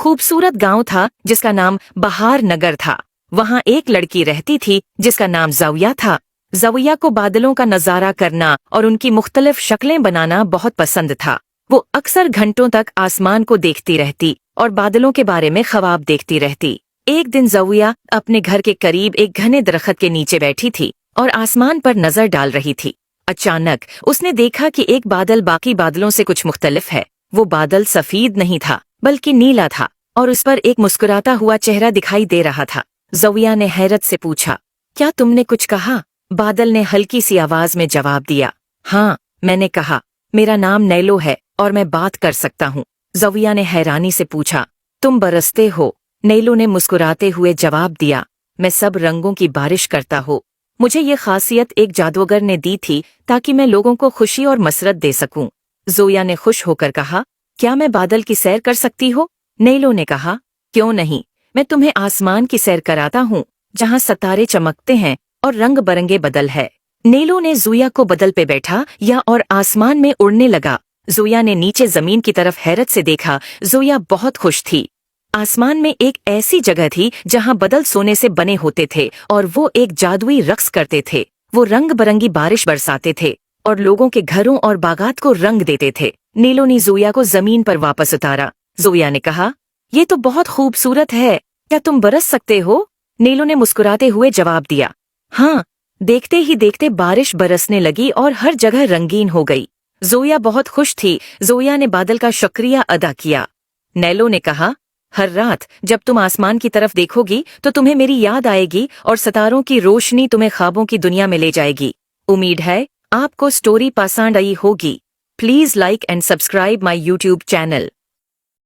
खूबसूरत गांव था जिसका नाम बहार नगर था। वहाँ एक लड़की रहती थी जिसका नाम ज़ाविया था। ज़ाविया को बादलों का नजारा करना और उनकी मुख्तलिफ शक्लें बनाना बहुत पसंद था। वो अक्सर घंटों तक आसमान को देखती रहती और बादलों के बारे में ख्वाब देखती रहती। एक दिन ज़ाविया अपने घर के करीब एक घने दरख्त के नीचे बैठी थी और आसमान पर नजर डाल रही थी। अचानक उसने देखा कि एक बादल बाकी बादलों से कुछ मुख्तलिफ है। वो बादल सफेद नहीं था बल्कि नीला था और उस पर एक मुस्कुराता हुआ चेहरा दिखाई दे रहा था। ज़ाविया ने हैरत से पूछा, क्या तुमने कुछ कहा? बादल ने हल्की सी आवाज में जवाब दिया, हाँ, मैंने कहा, मेरा नाम नैलो है और मैं बात कर सकता हूँ। ज़ाविया ने हैरानी से पूछा, तुम बरसते हो? नैलो ने मुस्कुराते हुए जवाब दिया, मैं सब रंगों की बारिश करता हूँ। मुझे ये खासियत एक जादूगर ने दी थी ताकि मैं लोगों को खुशी और मसरत दे सकूं। ज़ाविया ने खुश होकर कहा, क्या मैं बादल की सैर कर सकती हो? नैलो ने कहा, क्यों नहीं, मैं तुम्हें आसमान की सैर कराता हूँ जहाँ सितारे चमकते हैं और रंग बरंगे बदल है। नैलो ने ज़ाविया को बदल पे बैठा या और आसमान में उड़ने लगा। ज़ाविया ने नीचे जमीन की तरफ हैरत से देखा। ज़ाविया बहुत खुश थी। आसमान में एक ऐसी जगह थी जहाँ बदल सोने से बने होते थे और वो एक जादुई रक्स करते थे। वो रंग बरंगी बारिश बरसाते थे और लोगों के घरों और बागात को रंग देते थे। नैलो ने ज़ाविया को जमीन पर वापस उतारा। ज़ाविया ने कहा, ये तो बहुत खूबसूरत है, क्या तुम बरस सकते हो? नैलो ने मुस्कुराते हुए जवाब दिया, हाँ। देखते ही देखते बारिश बरसने लगी और हर जगह रंगीन हो गई। ज़ाविया बहुत खुश थी। ज़ाविया ने बादल का शुक्रिया अदा किया। नैलो ने कहा, हर रात जब तुम आसमान की तरफ देखोगी तो तुम्हें मेरी याद आएगी और सितारों की रोशनी तुम्हें ख्वाबों की दुनिया में ले जाएगी। उम्मीद है आपको स्टोरी पसंद आई होगी। Please like and subscribe my YouTube channel.